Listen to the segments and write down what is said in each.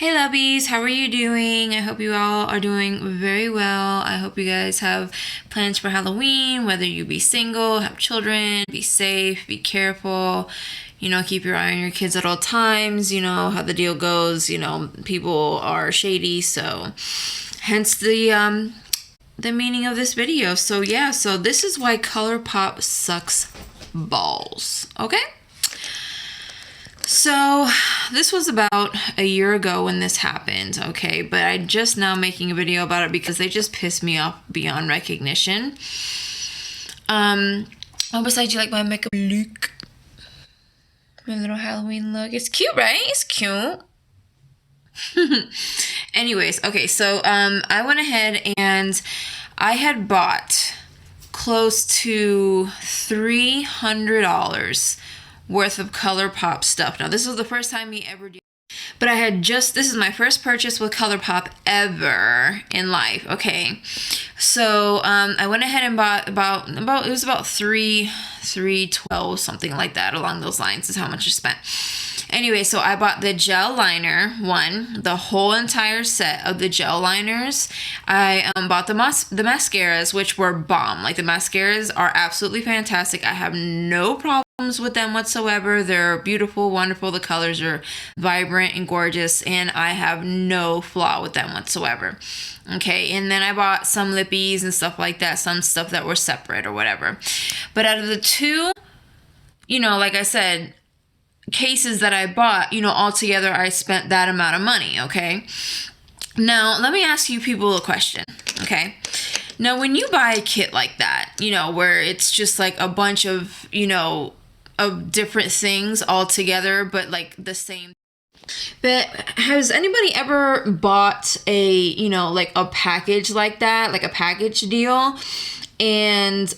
Hey lovies, how are you doing? I hope you all are doing very well. I hope you guys have plans for Halloween, whether you be single, have children, be safe, be careful, keep your eye on your kids at all times. You know how the deal goes, people are shady, so hence the meaning of this video. So yeah, so this is why Colourpop sucks balls, okay? So this was about a year ago when this happened, okay? But I'm just now making a video about it because they just pissed me off beyond recognition. Oh, besides, you like my makeup look? My little Halloween look. It's cute, right? It's cute. Anyways, okay, so I went ahead and I had bought close to $300 worth of Colourpop stuff. Now, this was the first time he ever did, but this is my first purchase with Colourpop ever in life, okay? So, I went ahead and bought about it was about 312, something like that, along those lines is how much I spent. Anyway, so I bought the gel liner one, the whole entire set of the gel liners. I bought the mascaras, which were bomb. Like, the mascaras are absolutely fantastic. I have no problems with them whatsoever. They're beautiful, wonderful. The colors are vibrant and gorgeous, and I have no flaw with them whatsoever. Okay, and then I bought some lippies and stuff like that, some stuff that were separate or whatever. But out of the two, like I said, cases that I bought, altogether I spent that amount of money, okay? Now, let me ask you people a question, okay? Now, when you buy a kit like that, where it's just like a bunch of, of different things all together, but like the same. But has anybody ever bought a, like a package like that, like a package deal, and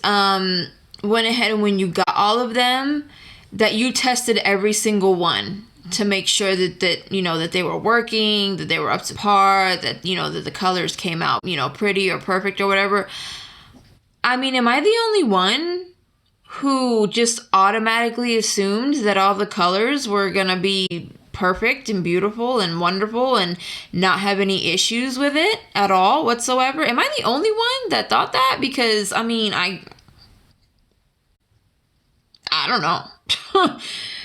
went ahead and when you got all of them, that you tested every single one to make sure that that they were working, that they were up to par, that that the colors came out pretty or perfect or whatever? I mean, am I the only one who just automatically assumed that all the colors were gonna be perfect and beautiful and wonderful and not have any issues with it at all whatsoever? Am I the only one that thought that? Because I mean, I don't know.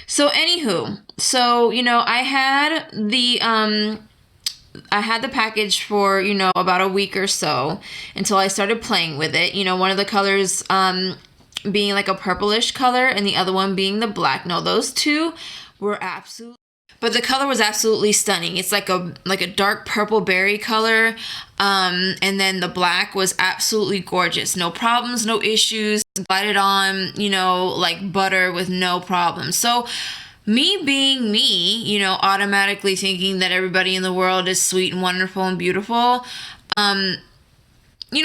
So anywho, I had the package for, about a week or so until I started playing with it. One of the colors being like a purplish color and the other one being the black. No, those two were but the color was absolutely stunning. It's like a dark purple berry color. And then the black was absolutely gorgeous. No problems, no issues. Glided on, like butter with no problem. So me being me, automatically thinking that everybody in the world is sweet and wonderful and beautiful,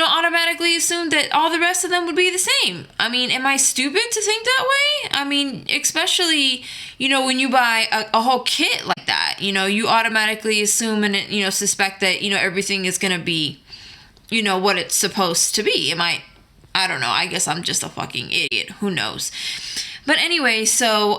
automatically assumed that all the rest of them would be the same. I mean, am I stupid to think that way? I mean, especially, when you buy a whole kit like that, you automatically assume and, suspect that, everything is going to be, what it's supposed to be. I don't know. I guess I'm just a fucking idiot. Who knows? But anyway, so,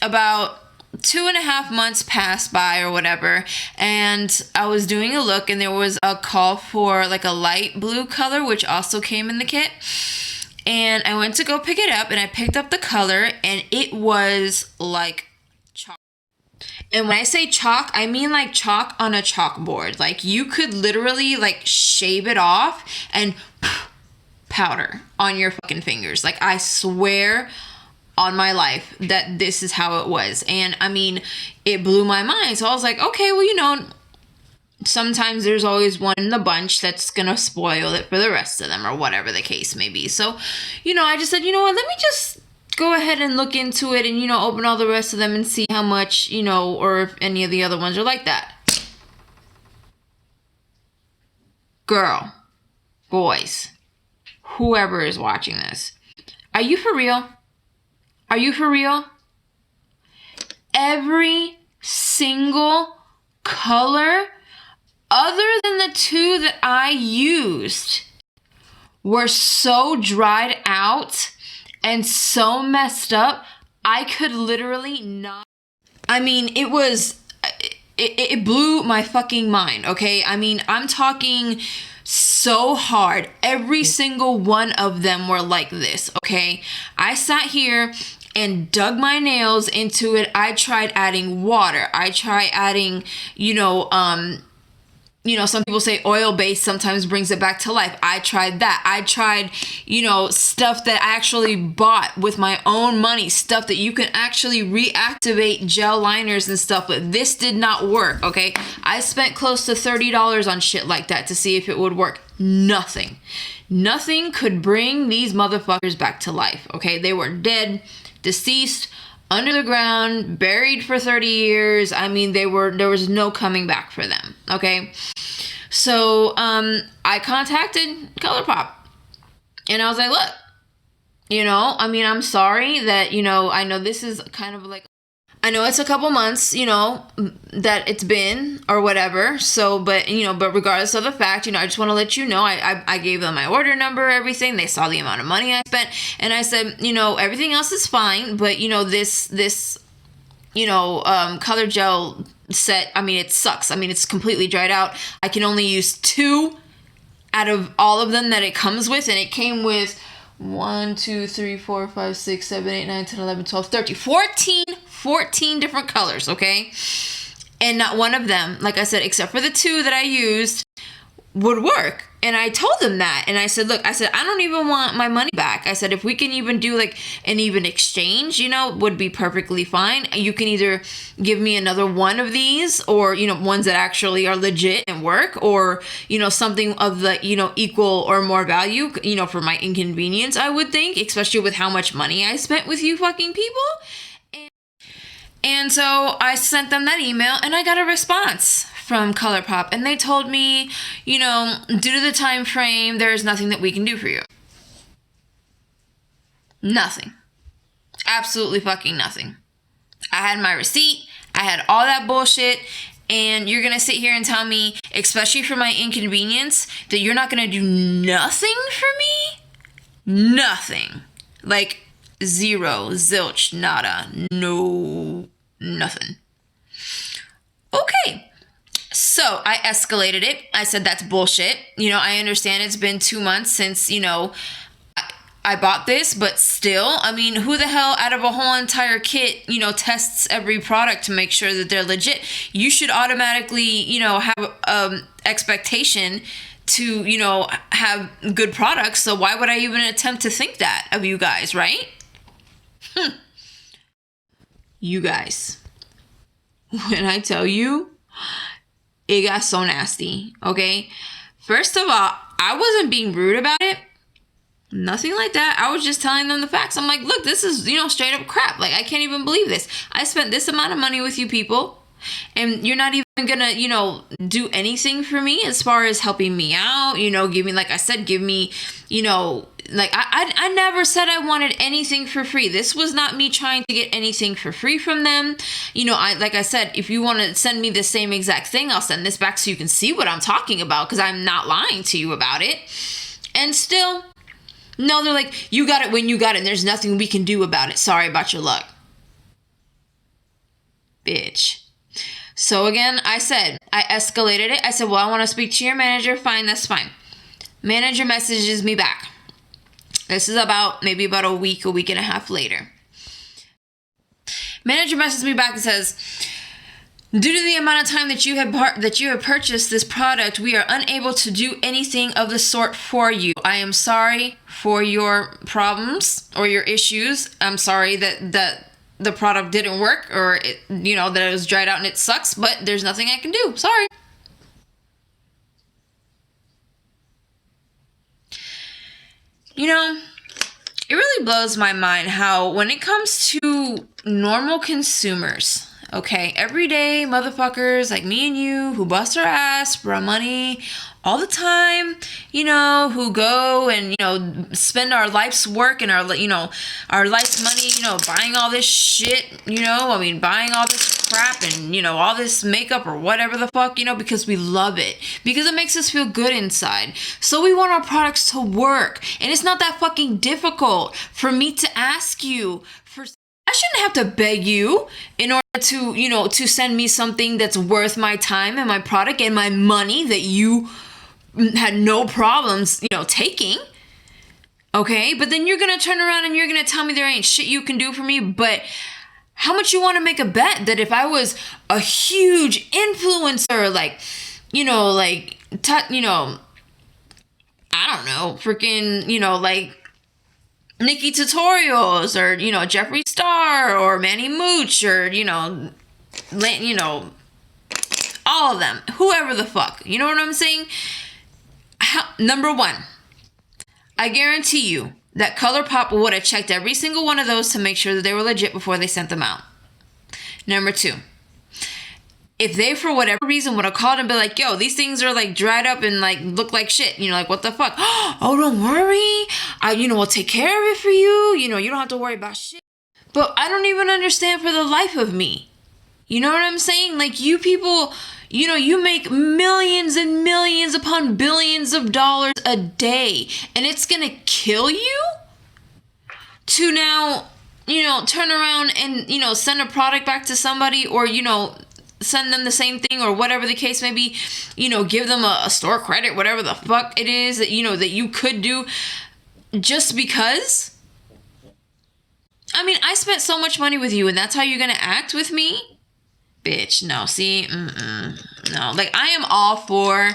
about 2.5 months passed by or whatever, and I was doing a look and there was a call for like a light blue color, which also came in the kit. And I went to go pick it up and I picked up the color and it was like chalk. And when I say chalk, I mean like chalk on a chalkboard. Like you could literally like shave it off and powder on your fucking fingers. Like I swear on my life that this is how it was. And I mean, it blew my mind. So I was like, okay, well, sometimes there's always one in the bunch that's gonna spoil it for the rest of them or whatever the case may be. So, I just said, what, let me just go ahead and look into it and, open all the rest of them and see how much, or if any of the other ones are like that. Girl, boys, whoever is watching this, are you for real? Are you for real? Every single color other than the two that I used were so dried out and so messed up, I could literally not. I mean, it was it blew my fucking mind, okay? I mean, I'm talking so hard. Every single one of them were like this, okay? I sat here and dug my nails into it. I tried adding water. I tried adding, some people say oil-based sometimes brings it back to life. I tried that. I tried, stuff that I actually bought with my own money, stuff that you can actually reactivate gel liners and stuff, but this did not work, okay? I spent close to $30 on shit like that to see if it would work. Nothing could bring these motherfuckers back to life, okay? They were dead, deceased, under the ground, buried for 30 years. I mean, there was no coming back for them, okay? So, I contacted Colourpop, and I was like, look, I'm sorry that, I know this is kind of like, I know it's a couple months, that it's been or whatever. So, but regardless of the fact, I just want to let you know, I gave them my order number, everything. They saw the amount of money I spent, and I said, everything else is fine, but this color gel set, I mean, it sucks. I mean, it's completely dried out. I can only use 2 out of all of them that it comes with, and it came with 1, 2, 3, 4, 5, 6, 7, 8, 9, 10, 11, 12, 13, 14 different colors, okay? And not one of them, like I said, except for the 2 that I used, would work. And I told them that. And I said, look, I don't even want my money back. I said, if we can even do like an even exchange, would be perfectly fine. You can either give me another one of these, or, ones that actually are legit and work, or, something of the, equal or more value, for my inconvenience, I would think, especially with how much money I spent with you fucking people. And so I sent them that email, and I got a response from Colourpop, and they told me, due to the time frame, there's nothing that we can do for you. Nothing. Absolutely fucking nothing. I had my receipt. I had all that bullshit, and you're gonna sit here and tell me, especially for my inconvenience, that you're not gonna do nothing for me? Nothing. Like, zero, zilch, nada, no, nothing. Okay. So I escalated it. I said, that's bullshit. I understand it's been 2 months since, I bought this, but still, I mean, who the hell out of a whole entire kit, tests every product to make sure that they're legit? You should automatically, have expectation to, have good products. So why would I even attempt to think that of you guys, right? You guys, when I tell you, it got so nasty, okay? First of all, I wasn't being rude about it. Nothing like that. I was just telling them the facts. I'm like, look, this is, straight up crap. Like, I can't even believe this. I spent this amount of money with you people, and you're not even gonna, do anything for me as far as helping me out, give me, like I said, give me, like, I never said I wanted anything for free. This was not me trying to get anything for free from them. Like I said, if you want to send me the same exact thing, I'll send this back so you can see what I'm talking about, because I'm not lying to you about it. And still, no, they're like, you got it when you got it, and there's nothing we can do about it. Sorry about your luck. Bitch. So again, I escalated it. I said, well, I want to speak to your manager. Fine, that's fine. Manager messages me back. This is maybe about a week and a half later. Manager messages me back and says, due to the amount of time that you have purchased this product, we are unable to do anything of the sort for you. I am sorry for your problems or your issues. I'm sorry that the product didn't work, or that it was dried out and it sucks, but there's nothing I can do. Sorry. It really blows my mind how when it comes to normal consumers, okay, everyday motherfuckers like me and you who bust our ass for our money all the time, who go and, spend our life's work and our life's money, buying all this shit, buying all this crap and, all this makeup or whatever the fuck, because we love it, because it makes us feel good inside. So we want our products to work. And it's not that fucking difficult for me to ask you for I shouldn't have to beg you in order to, to send me something that's worth my time and my product and my money that you had no problems, taking. Okay, but then you're gonna turn around and you're gonna tell me there ain't shit you can do for me. But how much you want to make a bet that if I was a huge influencer, like, I don't know, freaking, like Nikki Tutorials or, Jeffree Star or Manny Mooch or, all of them, whoever the fuck, you know what I'm saying? Number one, I guarantee you that Colourpop would have checked every single one of those to make sure that they were legit before they sent them out. Number two, if they, for whatever reason, would have called and be like, yo, these things are like dried up and like look like shit, like what the fuck? Oh, don't worry. We'll take care of it for you. You don't have to worry about shit. But I don't even understand for the life of me. You know what I'm saying? Like, you people, you make millions and millions upon billions of dollars a day, and it's gonna kill you to now, turn around and, send a product back to somebody, or, send them the same thing, or whatever the case may be, give them a store credit, whatever the fuck it is that, that you could do just because. I mean, I spent so much money with you, and that's how you're gonna act with me? Bitch, no, see, no. Like, I am all for,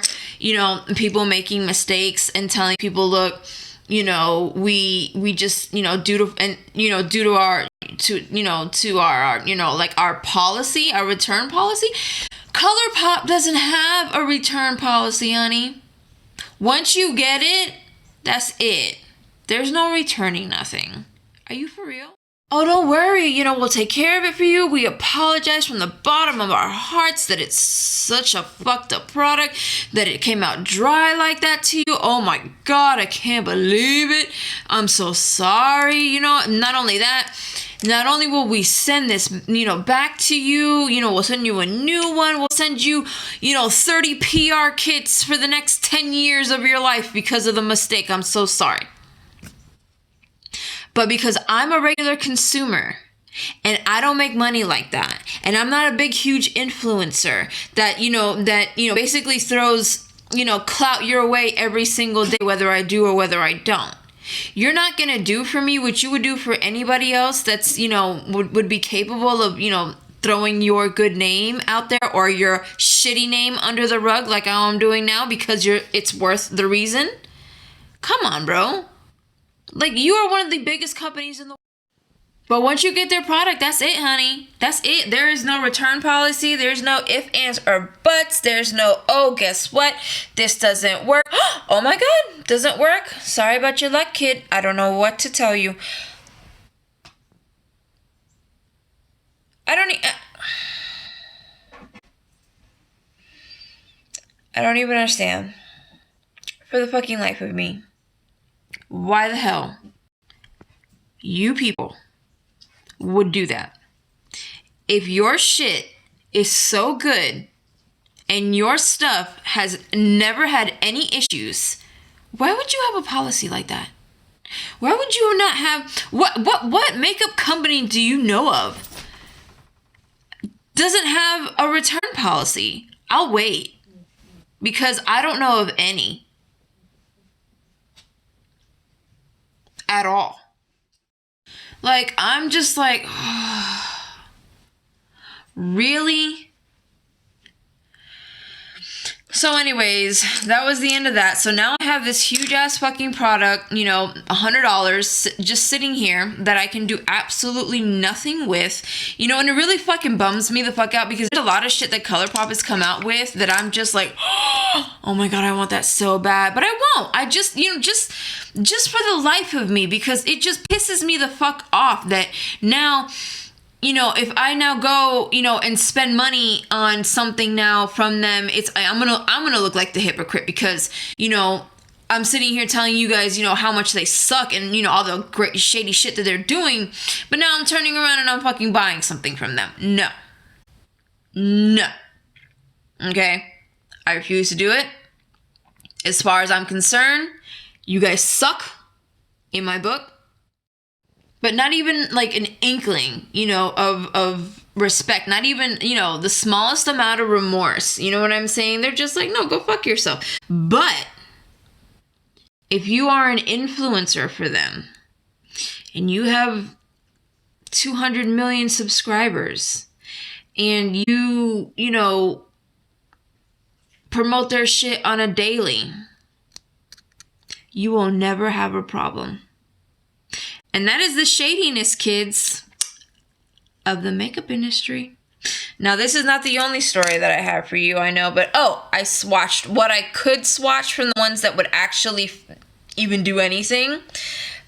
people making mistakes and telling people, look, we just, due to our, like our policy, our return policy. Colourpop doesn't have a return policy, honey. Once you get it, that's it. There's no returning nothing. Are you for real? Oh, don't worry, we'll take care of it for you. We apologize from the bottom of our hearts that it's such a fucked up product, that it came out dry like that to you. Oh my God, I can't believe it. I'm so sorry. Not only that, not only will we send this, back to you, we'll send you a new one. We'll send you, 30 PR kits for the next 10 years of your life because of the mistake. I'm so sorry. But because I'm a regular consumer and I don't make money like that, and I'm not a big, huge influencer that, basically throws, clout your way every single day, whether I do or whether I don't. You're not going to do for me what you would do for anybody else that's, would be capable of, throwing your good name out there or your shitty name under the rug like how I'm doing now because it's worth the reason. Come on, bro. Like, you are one of the biggest companies in the world. But once you get their product, that's it, honey. That's it. There is no return policy. There's no ifs, ands, or buts. There's no, oh, guess what? This doesn't work. Oh my God, doesn't work. Sorry about your luck, kid. I don't know what to tell you. I don't even understand. For the fucking life of me. Why the hell you people would do that? If your shit is so good and your stuff has never had any issues, why would you have a policy like that? Why would you not have what makeup company do you know of doesn't have a return policy? I'll wait because I don't know of any. At all. Like, I'm just like, really? So anyways, that was the end of that. So now I have this huge ass fucking product, $100 just sitting here that I can do absolutely nothing with, and it really fucking bums me the fuck out because there's a lot of shit that Colourpop has come out with that I'm just like, oh my God, I want that so bad, but I won't. I just, just for the life of me, because it just pisses me the fuck off that now, if I now go, and spend money on something now from them, I'm gonna look like the hypocrite because, I'm sitting here telling you guys, how much they suck and, all the great shady shit that they're doing, but now I'm turning around and I'm fucking buying something from them. No. Okay? I refuse to do it. As far as I'm concerned, you guys suck in my book. but not even like an inkling, of respect, not even, the smallest amount of remorse. You know what I'm saying? They're just like, no, go fuck yourself. But if you are an influencer for them and you have 200 million subscribers and you promote their shit on a daily, you will never have a problem. And that is the shadiness, kids, of the makeup industry. Now, this is not the only story that I have for you, I know, but I swatched what I could swatch from the ones that would actually even do anything.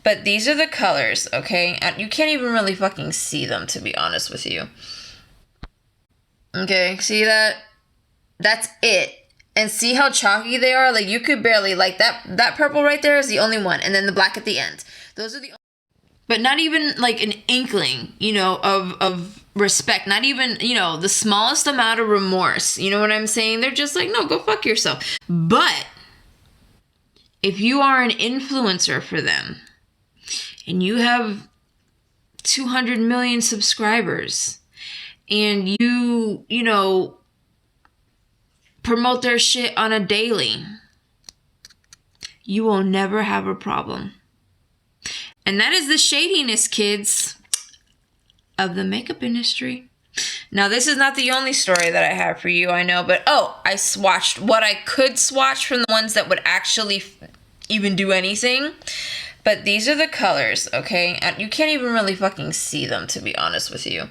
But these are the colors, okay? And you can't even really fucking see them, to be honest with you. Okay, see that? That's it. And see how chalky they are? Like, you could barely, like, that purple right there is the only one. And then the black at the end. Those are the only, but not even like an inkling, of respect, not even, the smallest amount of remorse. You know what I'm saying? They're just like, no, go fuck yourself. But if you are an influencer for them and you have 200 million subscribers and you promote their shit on a daily, you will never have a problem. And that is the shadiness, kids, of the makeup industry. Now, this is not the only story that I have for you, I know, but I swatched what I could swatch from the ones that would actually even do anything. But these are the colors, okay? And you can't even really fucking see them, to be honest with you.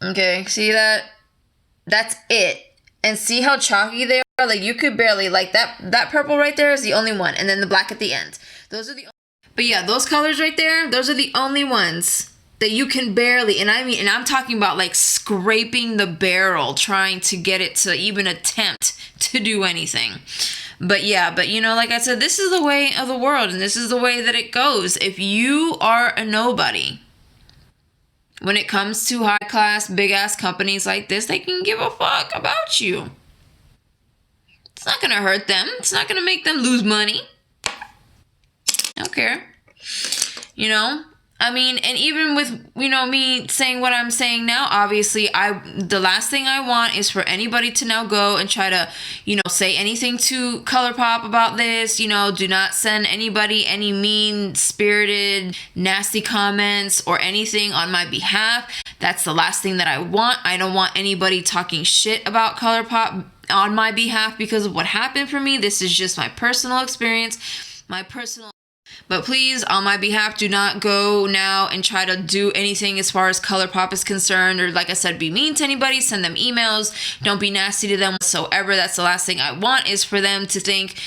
Okay, see that? That's it. And see how chalky they are? Like, you could barely, like, that purple right there is the only one. And then the black at the end. Those are the, but yeah, those colors right there, those are the only ones that you can barely, and I'm talking about like scraping the barrel, trying to get it to even attempt to do anything. But yeah, like I said, this is the way of the world, and this is the way that it goes. If you are a nobody, when it comes to high class, big ass companies like this, they can give a fuck about you. It's not gonna hurt them. It's not gonna make them lose money. I don't care. And even with, me saying what I'm saying now, obviously, the last thing I want is for anybody to now go and try to, say anything to Colourpop about this. Do not send anybody any mean-spirited, nasty comments or anything on my behalf. That's the last thing that I want. I don't want anybody talking shit about Colourpop on my behalf because of what happened for me. This is just my personal experience, but please, on my behalf, do not go now and try to do anything as far as Colourpop is concerned, or like I said, be mean to anybody, send them emails, don't be nasty to them whatsoever. That's the last thing I want, is for them to think,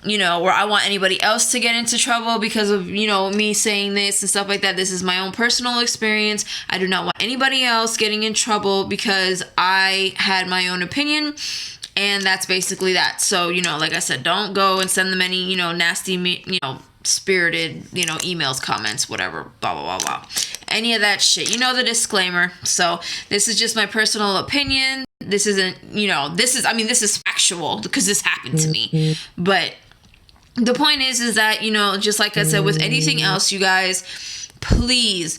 or I want anybody else to get into trouble because of, me saying this and stuff like that. This is my own personal experience. I do not want anybody else getting in trouble because I had my own opinion. And that's basically that. So, like I said, don't go and send them any, nasty, spirited, emails, comments, whatever, blah, blah, blah, blah. Any of that shit. The disclaimer. So this is just my personal opinion. This isn't, this is factual because this happened to me. But the point is that, just like I said, with anything else, you guys, please,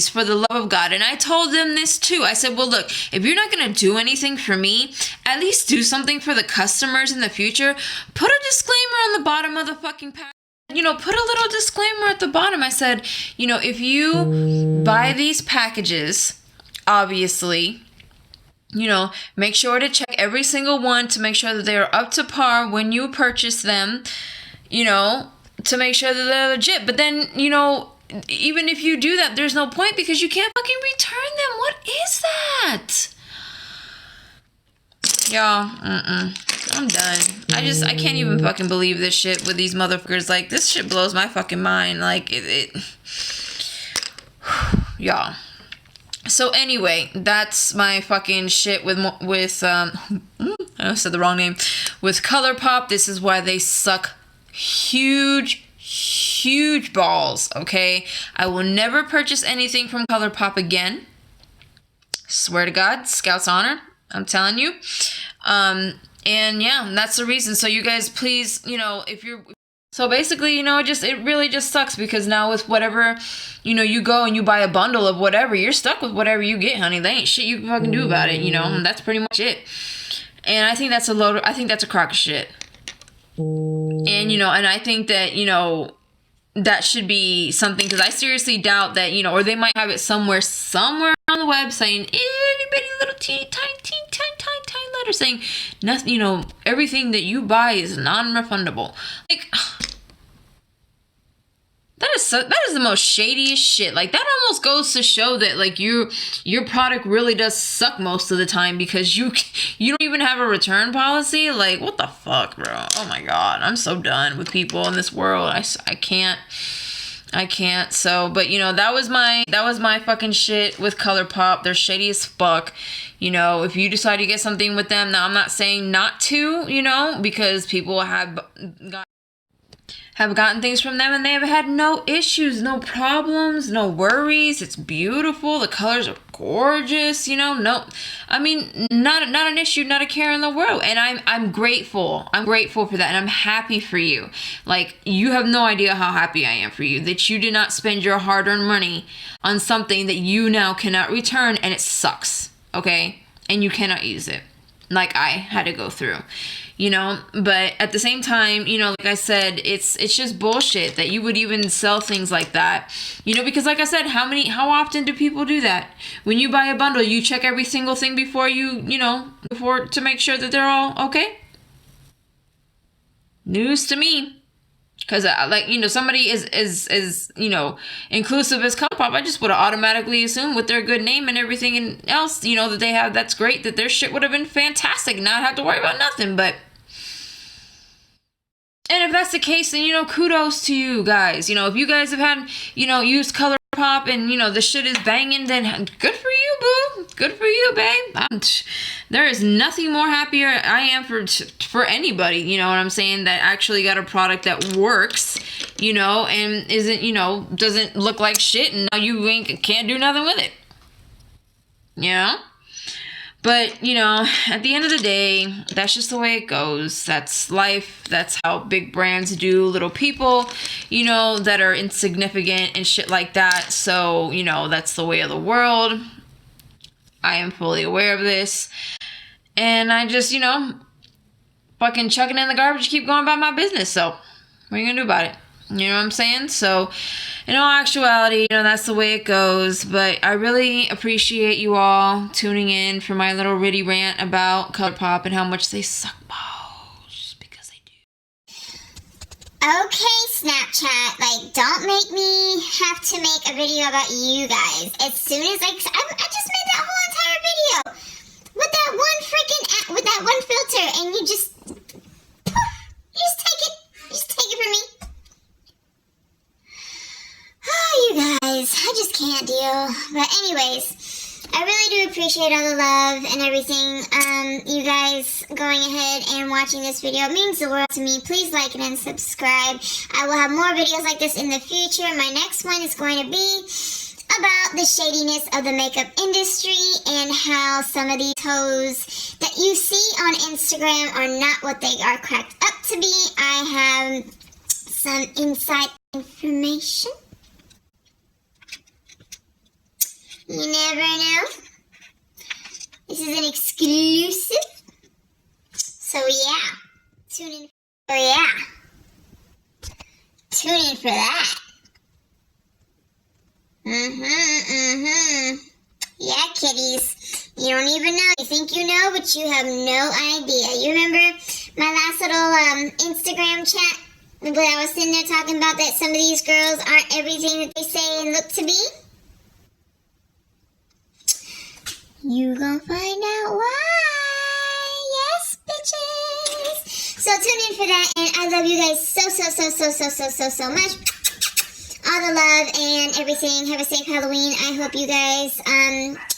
for the love of God. And I told them this too. I said, well, look, if you're not going to do anything for me, at least do something for the customers in the future. Put a disclaimer on the bottom of the fucking package. Put a little disclaimer at the bottom. I said, if you buy these packages, obviously, make sure to check every single one to make sure that they are up to par when you purchase them, to make sure that they're legit. But then, even if you do that, there's no point because you can't fucking return them. What is that? Y'all, I'm done. I can't even fucking believe this shit with these motherfuckers. Like, this shit blows my fucking mind. Like, y'all. So anyway, that's my fucking shit with I said the wrong name. With Colourpop, this is why they suck huge balls, okay? I will never purchase anything from Colourpop again. Swear to God, Scout's honor. I'm telling you. And yeah, that's the reason. So you guys, please, if you're So basically, it really just sucks because now with whatever, you go and you buy a bundle of whatever, you're stuck with whatever you get, honey. There ain't shit you can fucking do about it, and that's pretty much it. And I think that's a crock of shit. And, and I think that, that should be something, because I seriously doubt that, or they might have it somewhere on the web saying itty bitty little teeny tiny letter saying nothing, everything that you buy is non-refundable. Like, that is the most shadiest shit. Like, that almost goes to show that, like, your product really does suck most of the time, because you don't even have a return policy. Like, what the fuck, bro? Oh my god, I'm so done with people in this world. I can't. So, but that was my fucking shit with Colourpop. They're shady as fuck. If you decide to get something with them, now I'm not saying not to, because people have gotten things from them and they have had no issues, no problems, no worries. It's beautiful. The colors are gorgeous, no, I mean, not an issue, not a care in the world. And I'm grateful. I'm grateful for that. And I'm happy for you. Like, you have no idea how happy I am for you that you did not spend your hard-earned money on something that you now cannot return, and it sucks. Okay. And you cannot use it like I had to go through. But at the same time, like I said, it's just bullshit that you would even sell things like that, because like I said, how often do people do that? When you buy a bundle, you check every single thing before before to make sure that they're all okay? News to me. Because, somebody is inclusive as Colourpop, I just would have automatically assumed with their good name and everything else, that they have, that's great, that their shit would have been fantastic, not have to worry about nothing. But, and if that's the case, then, kudos to you guys. If you guys have had, used Colourpop and, the shit is banging, then good for you, boo. Good for you, babe. There is nothing more happier I am for anybody, you know what I'm saying, that actually got a product that works, and isn't, doesn't look like shit, and now you can't do nothing with it. But, at the end of the day, that's just the way it goes. That's life. That's how big brands do little people, that are insignificant and shit like that. So, that's the way of the world. I am fully aware of this. And I just, fucking chuck it in the garbage, keep going about my business. So, what are you going to do about it? You know what I'm saying? So, in all actuality, that's the way it goes. But I really appreciate you all tuning in for my little ritty rant about Colourpop and how much they suck balls. Because they do. Okay, Snapchat. Don't make me have to make a video about you guys. As soon as I just made that whole entire video with that one filter, and you just take it. Just take it from me. Oh, you guys, I just can't deal. But anyways, I really do appreciate all the love and everything. You guys going ahead and watching this video means the world to me. Please like and subscribe. I will have more videos like this in the future. My next one is going to be about the shadiness of the makeup industry and how some of these hoes that you see on Instagram are not what they are cracked up to be. I have some inside information. You never know. This is an exclusive. So yeah, tune in. Oh yeah, tune in for that. Yeah, kitties. You don't even know. You think you know, but you have no idea. You remember my last little Instagram chat when I was sitting there talking about that some of these girls aren't everything that they say and look to be? You gonna find out why. Yes, bitches. So tune in for that, and I love you guys so much. All the love and everything. Have a safe Halloween. I hope you guys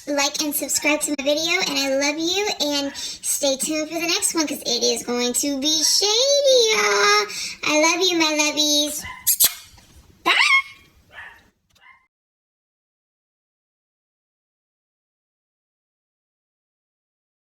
like and subscribe to my video, and I love you, and stay tuned for the next one because it is going to be shady, y'all. I love you, my lovies.